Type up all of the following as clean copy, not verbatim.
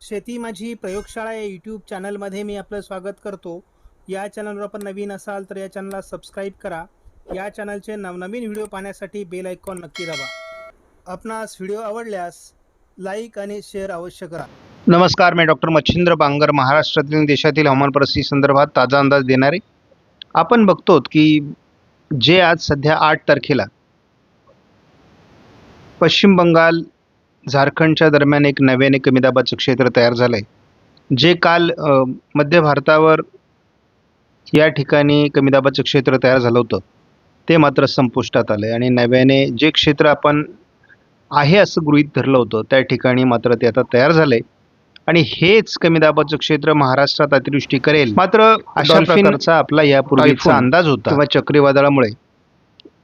शेती माझी प्रयोगशाळा या यूट्यूब चॅनलमध्ये मी आपलं स्वागत करतो. या चॅनलवर आपण नवीन असाल तर या चॅनलला सबस्क्राईब करा. या चॅनलचे नवनवीन व्हिडिओ पाहण्यासाठी बेल आयकॉन नक्की दाबा. आपणास व्हिडिओ आवडल्यास लाईक आणि शेअर अवश्य करा. नमस्कार, मी डॉक्टर मच्छिंद्र बांगर, महाराष्ट्रातील देशातील हवामान परिस्थिती संदर्भात ताजा अंदाज देणारे. आपण बघतो की जे आज सध्या 8 तारखेला पश्चिम बंगाल झारखंडच्या दरम्यान एक नव्याने कमी दाबाचं क्षेत्र तयार झालं आहे. जे काल मध्य भारतावर या ठिकाणी कमी दाबाचं क्षेत्र तयार झालं होतं ते मात्र संपुष्टात आलं आहे आणि नव्याने जे क्षेत्र आपण आहे असं गृहीत धरलं होतं त्या ठिकाणी मात्र ते आता तयार झालं आहे आणि हेच कमी दाबाचं क्षेत्र महाराष्ट्रात अतिवृष्टी करेल. मात्र अशा प्रकारचा आपला यापूर्वीचा अंदाज होता किंवा चक्रीवादळामुळे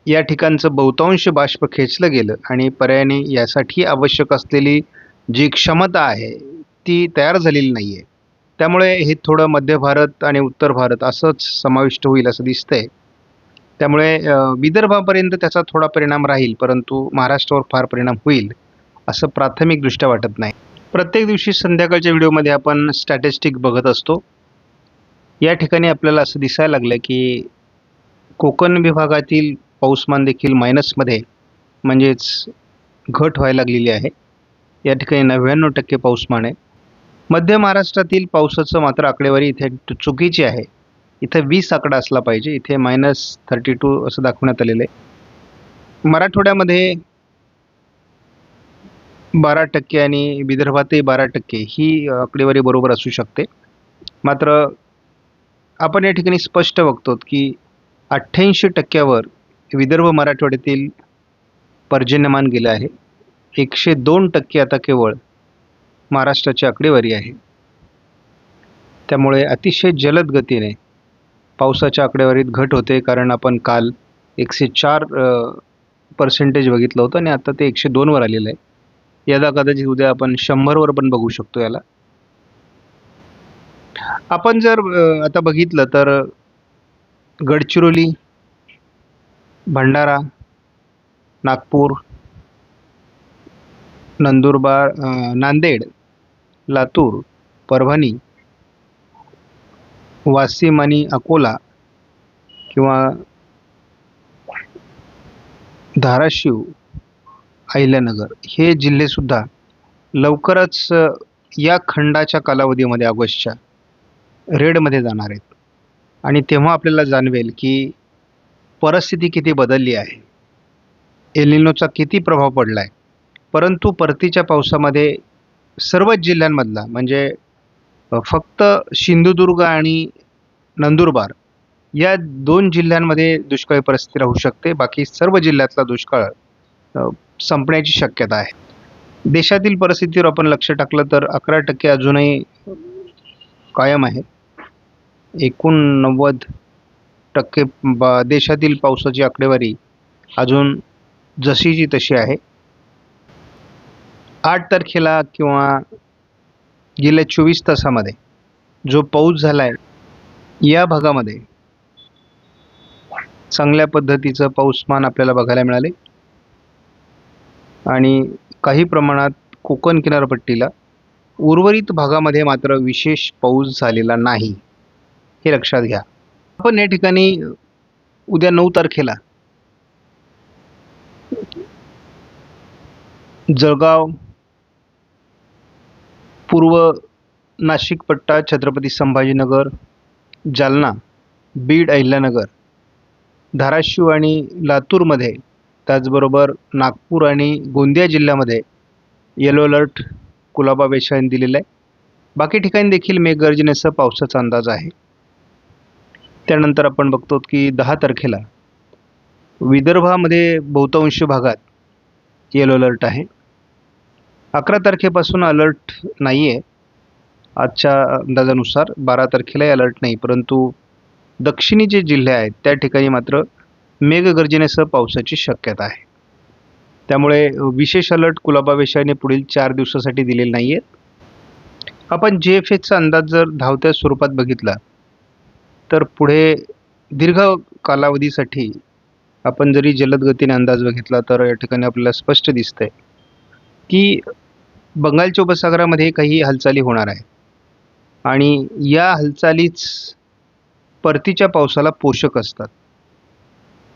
या ठिकाणचं बहुतांश बाष्प खेचलं गेलं आणि पर्यायाने यासाठी आवश्यक असलेली जी क्षमता आहे ती तयार झालेली नाही आहे. त्यामुळे हे थोडं मध्य भारत आणि उत्तर भारत असंच समाविष्ट होईल असं दिसतंय. त्यामुळे विदर्भापर्यंत त्याचा थोडा परिणाम राहील, परंतु महाराष्ट्रावर फार परिणाम होईल असं प्राथमिकदृष्ट्या वाटत नाही. प्रत्येक दिवशी संध्याकाळच्या व्हिडिओमध्ये आपण स्टॅटिस्टिक बघत असतो. या ठिकाणी आपल्याला असं दिसायला लागलं की कोकण विभागातील पाऊसमान देखील मायनसमध्ये म्हणजेच घट व्हायला लागलेली आहे. या ठिकाणी 99% पाऊसमान आहे. मध्य महाराष्ट्रातील पावसाचं मात्र आकडेवारी इथे चुकीची आहे. इथं 20 आकडा असला पाहिजे, इथे -32 असं दाखवण्यात आलेलं आहे. मराठवाड्यामध्ये 12% आणि विदर्भातही 12% ही आकडेवारी बरोबर असू शकते. मात्र आपण या ठिकाणी स्पष्ट बघतो की 88% विदर्भ मराठवाड्यातील पर्जन्यमान गेलं आहे. 102% आता केवळ महाराष्ट्राची आकडेवारी आहे. त्यामुळे अतिशय जलद गतीने पावसाच्या आकडेवारीत घट होते, कारण आपण काल 104% बघितलं होतं आणि आता ते 102वर आलेलं आहे. यदा कदाचित उद्या आपण 100वर पण बघू शकतो याला. आपण जर आता बघितलं तर गडचिरोली, भंडारा, नागपूर, नंदुरबार, नांदेड, लातूर, परभणी, वाशिम आणि अकोला किंवा धाराशिव, अहिल्यानगर हे जिल्हेसुद्धा लवकरच या खंडाच्या कालावधीमध्ये ऑगस्टच्या रेडमध्ये जाणार आहेत आणि तेव्हा आपल्याला जाणवेल की परिस्थिती किती बदलली आहे, एल निनोचा किती प्रभाव पडला आहे. परंतु परतीच्या पावसामध्ये सर्वच जिल्ह्यांमधला म्हणजे फक्त सिंधुदुर्ग आणि नंदुरबार या 2 जिल्ह्यांमध्ये दुष्काळी परिस्थिती राहू शकते. बाकी सर्व जिल्ह्यातला दुष्काळ संपण्याची शक्यता आहे. देशातील परिस्थितीवर आपण लक्ष टाकलं तर 11% अजूनही कायम आहे. 89% देशातील पावसाची आकडेवारी अजून जशीची तशी आहे. 8 तारखेला किंवा गेल्या 24 तासामध्ये जो पाऊस झाला आहे या भागामध्ये चांगल्या पद्धतीचं पाऊसमान आपल्याला बघायला मिळाले आणि काही प्रमाणात कोकण किनारपट्टीला, उर्वरित भागामध्ये मात्र विशेष पाऊस झालेला नाही, हे लक्षात घ्या. आपण या ठिकाणी उद्या 9 तारखेला जळगाव, पूर्व नाशिक पट्टा, छत्रपती संभाजीनगर, जालना, बीड, अहिल्यानगर, धाराशिव आणि लातूरमध्ये, त्याचबरोबर नागपूर आणि गोंदिया जिल्ह्यामध्ये येलो अलर्ट कुलाबा वेधशाळेने दिलेला आहे. बाकी ठिकाणी देखील मेघगर्जनेसह पावसाचा अंदाज आहे. त्यानंतर आपण बघतो की 10 तारखेला विदर्भामध्ये बहुतांश भागात येलो अलर्ट आहे. 11 तारखेपासून अलर्ट नाही आहे आजच्या अंदाजानुसार. 12 तारखेलाही अलर्ट नाही, परंतु दक्षिणी जे जिल्हे आहेत त्या ठिकाणी मात्र मेघगर्जनेसह पावसाची शक्यता आहे. त्यामुळे विशेष अलर्ट कुलाबा वेधशाळेने पुढील 4 दिवसासाठी दिलेले नाही आहेत. आपण GFSचा अंदाज जर धावत्या स्वरूपात बघितला तर पुढे दीर्घ कालावधीसाठी आपण जरी जलद गतीने अंदाज बघितला तर या ठिकाणी आपल्याला स्पष्ट दिसतंय की बंगालच्या उपसागरामध्ये काही हालचाली होणार आहे आणि या हालचालीच परतीच्या पावसाला पोषक असतात.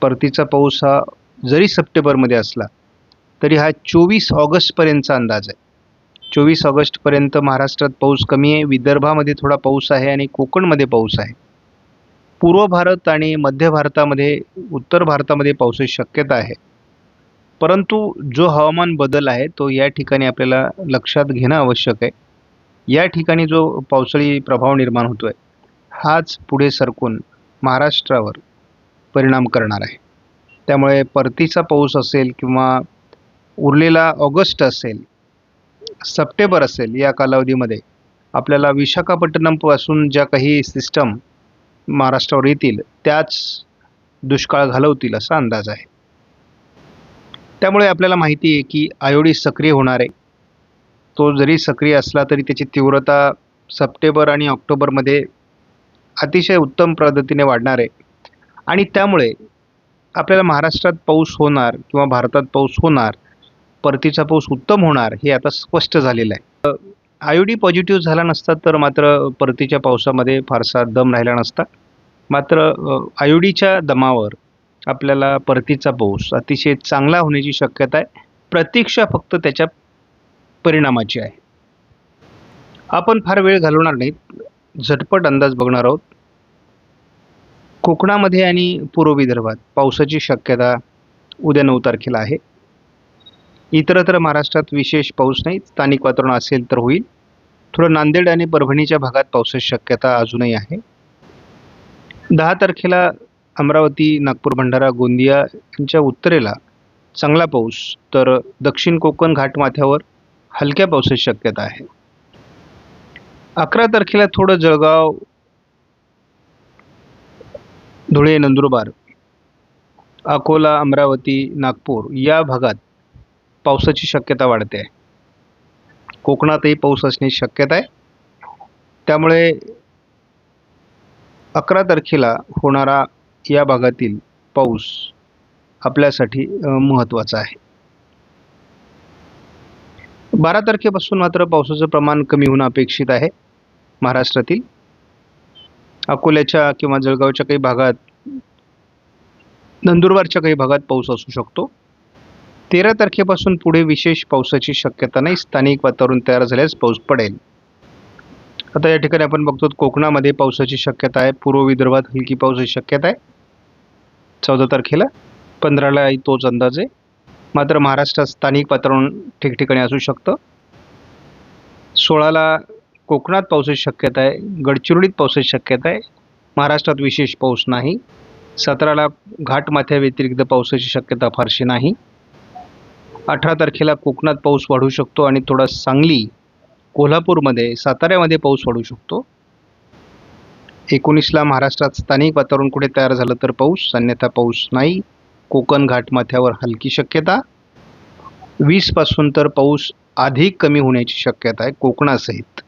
परतीचा पाऊस हा जरी सप्टेंबरमध्ये असला तरी हा 24 ऑगस्टपर्यंतचा अंदाज आहे. 24 ऑगस्टपर्यंत महाराष्ट्रात पाऊस कमी आहे, विदर्भामध्ये थोडा पाऊस आहे आणि कोकणमध्ये पाऊस आहे. पूर्व भारत आणि मध्य भारतामध्ये, उत्तर भारतामध्ये पावसाची शक्यता आहे. परंतु जो हवामान बदल आहे तो या ठिकाणी आपल्याला लक्षात घेणं आवश्यक आहे. या ठिकाणी जो पावसाळी प्रभाव निर्माण होतोय हाच पुढे सरकून महाराष्ट्रावर परिणाम करणार आहे. त्यामुळे परतीचा पाऊस असेल किंवा उरलेला ऑगस्ट असेल, सप्टेंबर असेल, या कालावधीमध्ये आपल्याला विशाखापट्टणमपासून ज्या काही सिस्टम महाराष्ट्रावर येतील त्याच दुष्काळ घालवतील असा अंदाज आहे. त्यामुळे आपल्याला माहिती आहे की आयोडी सक्रिय होणार आहे. तो जरी सक्रिय असला तरी त्याची तीव्रता सप्टेंबर आणि ऑक्टोबरमध्ये अतिशय उत्तम पद्धतीने वाढणार आहे आणि त्यामुळे आपल्याला महाराष्ट्रात पाऊस होणार किंवा भारतात पाऊस होणार, परतीचा पाऊस उत्तम होणार हे आता स्पष्ट झालेलं आहे. आयोडी पॉझिटिव्ह झाला नसता तर मात्र परतीच्या पावसामध्ये फारसा दम राहिला नसता. मात्र आयोडीच्या दमावर आपल्याला परतीचा पाऊस अतिशय चांगला होण्याची शक्यता आहे. प्रतीक्षा फक्त त्याच्या परिणामाची आहे. आपण फार वेळ घालवणार नाहीत, झटपट अंदाज बघणार आहोत. कोकणामध्ये आणि पूर्व विदर्भात पावसाची शक्यता उद्या 9 तारखेला आहे. इतरत्र महाराष्ट्रात विशेष पाऊस नाही, स्थानिक वातावरण असेल तर होईल. थोडं नांदेड आणि परभणीच्या भागात पावसाची शक्यता अजूनही आहे. 10 तारखेला अमरावती, नागपूर, भंडारा, गोंदिया यांच्या उत्तरेला चांगला पाऊस, तर दक्षिण कोकण घाटमाथ्यावर हलक्या पावसाची शक्यता आहे. 11 तारखेला थोडं जळगाव, धुळे, नंदुरबार, अकोला, अमरावती, नागपूर या भागात पावसाची शक्यता वाढते आहे. कोकणातही पाऊस असण्याची शक्यता आहे. त्यामुळे 11 तारखेला होणारा या भागातील पाऊस आपल्यासाठी महत्त्वाचा आहे. 12 तारखेपासून मात्र पावसाचं प्रमाण कमी होणं अपेक्षित आहे. महाराष्ट्रातील अकोल्याच्या किंवा जळगावच्या काही भागात, नंदुरबारच्या काही भागात पाऊस असू शकतो. 13 तारखेपासून पुढे विशेष पावसाची शक्यता नाही, स्थानिक वातावरण तयार झाल्यास पाऊस पडेल. आता या ठिकाणी आपण बघतो कोकणामध्ये पावसाची शक्यता आहे, पूर्व विदर्भात हलकी पावसाची शक्यता आहे 14 तारखेला. 15ला तोच अंदाज आहे. मात्र महाराष्ट्रात स्थानिक वातावरण ठिकठिकाणी असू शकतं. 16ला कोकणात पावसाची शक्यता आहे, गडचिरोलीत पावसाची शक्यता आहे, महाराष्ट्रात विशेष पाऊस नाही. 17ला घाटमाथ्या व्यतिरिक्त पावसाची शक्यता फारशी नाही. 18 तारखेला कोकणात पाऊस वाढू शकतो आणि थोडा सांगली, कोल्हापूरमध्ये, साताऱ्यामध्ये पाऊस वाढू शकतो. 19ला महाराष्ट्रात स्थानिक वातावरण कुठे तयार झालं तर पाऊस, अन्यथा पाऊस नाही. कोकण घाटमाथ्यावर हलकी शक्यता. 20 पासून तर पाऊस अधिक कमी होण्याची शक्यता आहे कोकणासहित.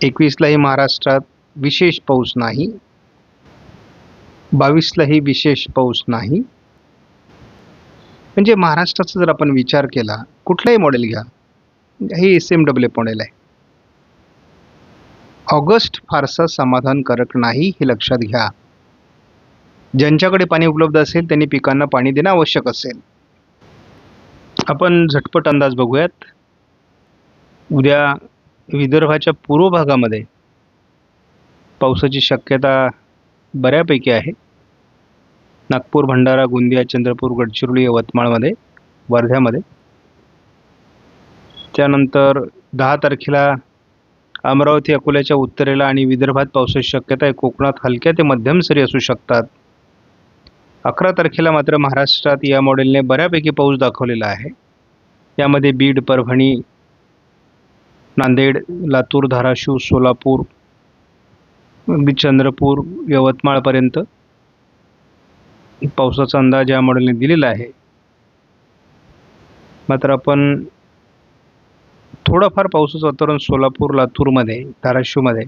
21लाही महाराष्ट्रात विशेष पाऊस नाही. 22लाही विशेष पाऊस नाही. म्हणजे महाराष्ट्राचा जर आपण विचार केला, कुठलाही मॉडेल घ्या, हे SMW मॉडेल आहे. ऑगस्ट फारसा समाधानकारक नाही हे लक्षात घ्या. ज्यांच्याकडे पाणी उपलब्ध असेल त्यांनी पिकांना पाणी देणं आवश्यक असेल. आपण झटपट अंदाज बघूयात. उद्या विदर्भाच्या पूर्व भागामध्ये पावसाची शक्यता बऱ्यापैकी आहे. नागपूर, भंडारा, गोंदिया, चंद्रपूर, गडचिरोली, यवतमाळमध्ये, वर्ध्यामध्ये. त्यानंतर 10 तारखेला अमरावती, अकोल्याच्या उत्तरेला आणि विदर्भात पावसाची शक्यता आहे. कोकणात हलक्या ते मध्यम सरी असू शकतात. 11 तारखेला मात्र महाराष्ट्रात या मॉडेलने बऱ्यापैकी पाऊस दाखवलेला आहे. यामध्ये बीड, परभणी, नांदेड, लातूर, धाराशिव, सोलापूर, चंद्रपूर, यवतमाळपर्यंत पावसाचा अंदाज या मॉडेलने दिलेला आहे. मात्र आपण थोडंफार पावसाचं वातावरण सोलापूर, लातूरमध्ये, धाराशिवमध्ये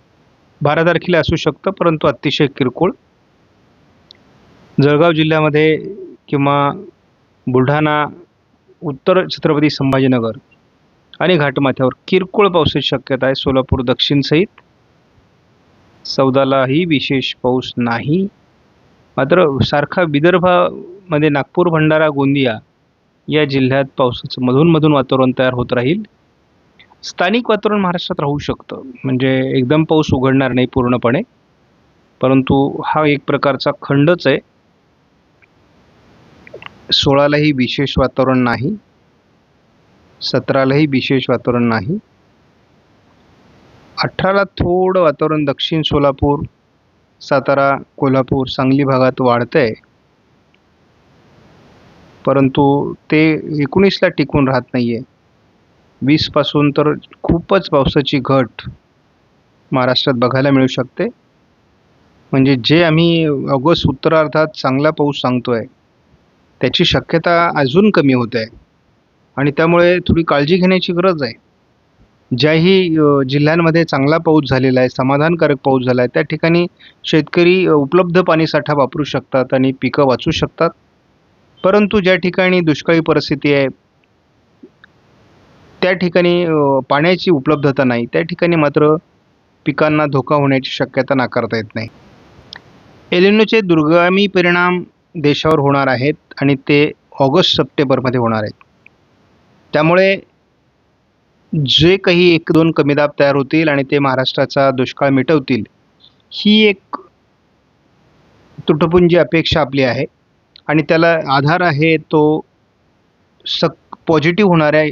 12 तारखेला असू शकतं, परंतु अतिशय किरकोळ. जळगाव जिल्ह्यामध्ये किंवा बुलढाणा, उत्तर छत्रपती संभाजीनगर आणि घाटमाथ्यावर किरकोळ पावसाची शक्यता आहे. सोलापूर दक्षिण सहित 14लाही विशेष पाऊस नाही. मात्र सारखा विदर्भामध्ये नागपूर, भंडारा, गोंदिया या जिल्ह्यात पावसाचं मधून वातावरण तयार होत राहील. स्थानिक वातावरण महाराष्ट्रात राहू शकतं, म्हणजे एकदम पाऊस उघडणार नाही पूर्णपणे, परंतु हा एक प्रकारचा खंडच आहे. 16लाही विशेष वातावरण नाही, 17लाही विशेष वातावरण नाही. 18ला थोडं वातावरण दक्षिण सोलापूर, सातारा, कोल्हापूर, सांगली भागात वाढतंय, परंतु ते 19ला टिकून राहत नाहीये. 20 पासून तर खूपच पावसाची घट महाराष्ट्रात बघायला मिळू शकते. म्हणजे जे आम्ही ऑगस्ट उत्तरार्धात चांगला पाऊस सांगतोय त्याची शक्यता अजून कमी होत आहे आणि त्यामुळे थोडी काळजी घेण्याची गरज आहे. ज्याही जिल्ह्यांमध्ये चांगला पाऊस झालेला आहे, समाधानकारक पाऊस झाला आहे, त्या ठिकाणी शेतकरी उपलब्ध पाणीसाठा वापरू शकतात आणि पिकं वाचू शकतात. परंतु ज्या ठिकाणी दुष्काळी परिस्थिती आहे, त्या ठिकाणी पाण्याची उपलब्धता नाही, त्या ठिकाणी मात्र पिकांना धोका होण्याची शक्यता नाकारता येत नाही. एल निनोचे दूरगामी परिणाम देशावर होणार आहेत आणि ते ऑगस्ट-सप्टेंबरमध्ये होणार आहेत. त्यामुळे जे काही 1-2 कमी दाब तयार होतील आणि ते महाराष्ट्राचा दुष्काळ मिटवतील, ही एक तुटपुंजी अपेक्षा आपली आहे आणि त्याला आधार आहे तो पॉझिटिव्ह होणाऱ्या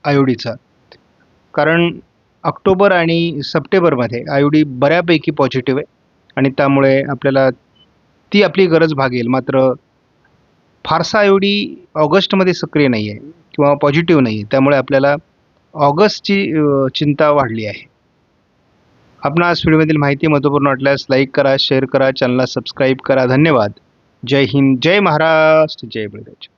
आय-ओ-डीचा. कारण ऑक्टोबर आणि सप्टेंबरमध्ये आय-ओ-डी बऱ्यापैकी पॉझिटिव्ह आहे आणि त्यामुळे आपल्याला ती आपली गरज भागेल. मात्र फारसा आय-ओ-डी ऑगस्टमध्ये सक्रिय नाही आहे किंवा पॉझिटिव्ह नाही आहे, त्यामुळे आपल्याला ऑगस्टची चिंता वाढली आहे. आपणास व्हिडिओमधील माहिती महत्त्वपूर्ण वाटल्यास लाईक करा, शेअर करा, चॅनलला सबस्क्राईब करा. धन्यवाद. जय हिंद, जय महाराष्ट्र, जय बळीराजा.